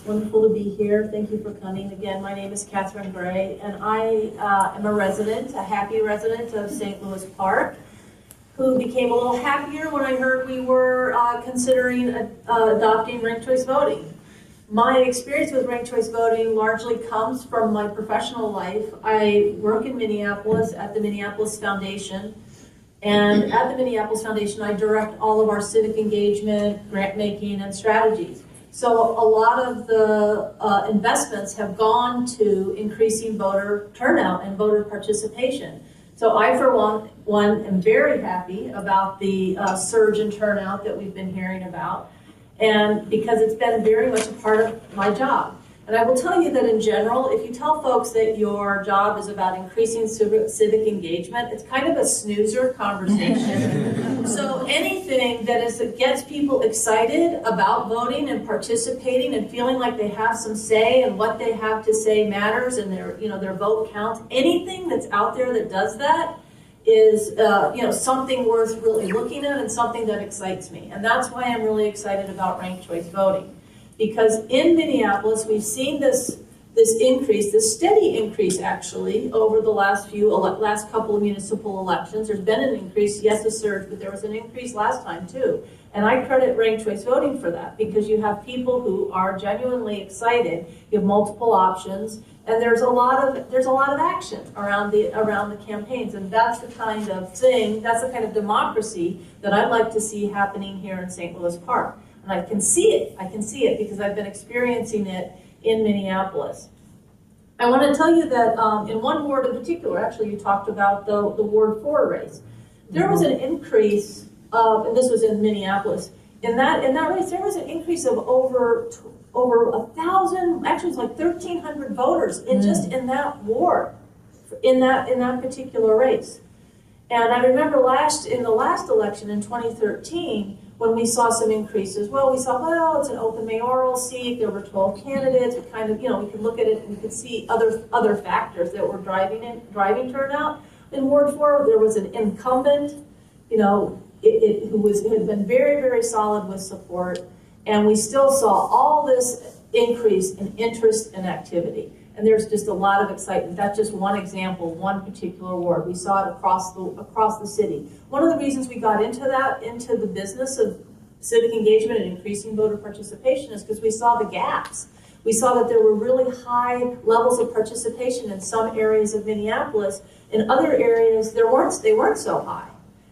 wonderful to be here. Thank you for coming. Again, my name is Catherine Gray, and I am a happy resident of St. Louis Park, who became a little happier when I heard we were considering adopting ranked choice voting. My experience with ranked choice voting largely comes from my professional life. I work in Minneapolis at the Minneapolis Foundation. And at the Minneapolis Foundation, I direct all of our civic engagement, grant making, and strategies. So a lot of the investments have gone to increasing voter turnout and voter participation. So I, for one, am very happy about the surge in turnout that we've been hearing about, and because it's been very much a part of my job. And I will tell you that in general, if you tell folks that your job is about increasing civic engagement, it's kind of a snoozer conversation. So anything that gets people excited about voting and participating and feeling like they have some say and what they have to say matters and their vote counts, anything that's out there that does that is something worth really looking at and something that excites me. And that's why I'm really excited about ranked choice voting. Because in Minneapolis, we've seen this increase, this steady increase actually, over the last couple of municipal elections. There's been an increase, yes, a surge, but there was an increase last time too. And I credit ranked choice voting for that, because you have people who are genuinely excited. You have multiple options, and there's a lot of action around the campaigns, and that's the kind of thing, that's the kind of democracy that I'd like to see happening here in St. Louis Park. And I can see it because I've been experiencing it in Minneapolis. I want to tell you that in one ward in particular, actually you talked about the Ward 4 race. There was an increase of, and this was in Minneapolis, in that race there was an increase of over 1,000, actually it was like 1,300 voters just in that ward, in that particular race. And I remember in the last election in 2013, when we saw some increases, it's an open mayoral seat, there were 12 candidates, we could look at it and we could see other factors that were driving turnout. In Ward 4, there was an incumbent, who had been very, very solid with support, and we still saw all this increase in interest and activity. And there's just a lot of excitement. That's just one example, one particular ward. We saw it across the city. One of the reasons we got into the business of civic engagement and increasing voter participation is because we saw the gaps. We saw that there were really high levels of participation in some areas of Minneapolis. In other areas, they weren't so high.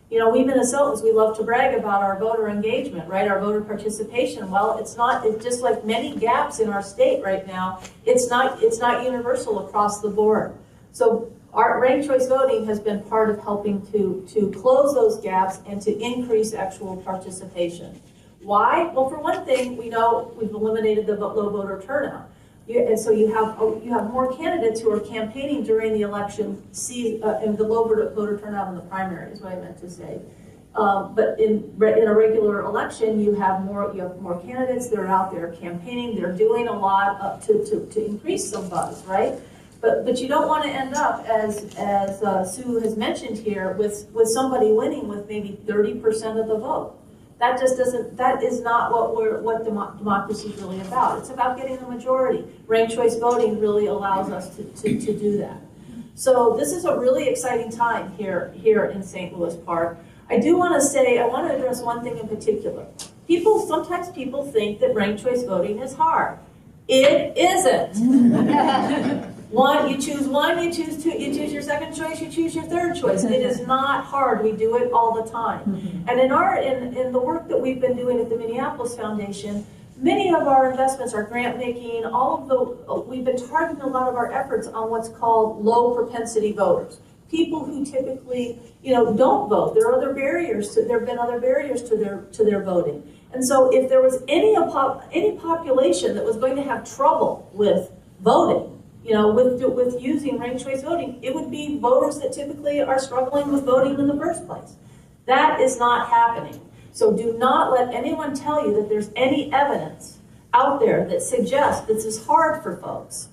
We Minnesotans, we love to brag about our voter engagement, right? Our voter participation. Well, it's just like many gaps in our state right now. It's not universal across the board. So our ranked choice voting has been part of helping to close those gaps and to increase actual participation. Why? Well, for one thing, we know we've eliminated the low voter turnout. And so you have more candidates who are campaigning during the election, and the low voter turnout in the primary is what I meant to say. But in a regular election, you have more candidates that are out there campaigning. They're doing a lot to increase some buzz, right? But you don't want to end up, as Sue has mentioned here, with somebody winning with maybe 30% of the vote. That is not what democracy is really about. It's about getting the majority. Ranked choice voting really allows us to do that. So this is a really exciting time here in St. Louis Park. I want to address one thing in particular. Sometimes people think that ranked choice voting is hard. It isn't. You choose one, you choose two, you choose your second choice, you choose your third choice. It is not hard. We do it all the time. And in the work that we've been doing at the Minneapolis Foundation, many of our investments are grant making. We've been targeting a lot of our efforts on what's called low propensity voters. People who typically, don't vote. There have been other barriers to their voting. And so if there was any population that was going to have trouble with voting, with using ranked choice voting, it would be voters that typically are struggling with voting in the first place. That is not happening. So do not let anyone tell you that there's any evidence out there that suggests this is hard for folks.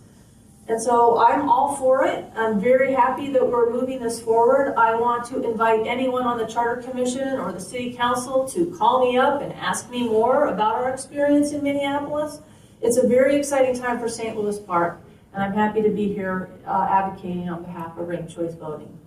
And so I'm all for it. I'm very happy that we're moving this forward. I want to invite anyone on the Charter Commission or the City Council to call me up and ask me more about our experience in Minneapolis. It's a very exciting time for St. Louis Park, and I'm happy to be here advocating on behalf of ranked choice voting.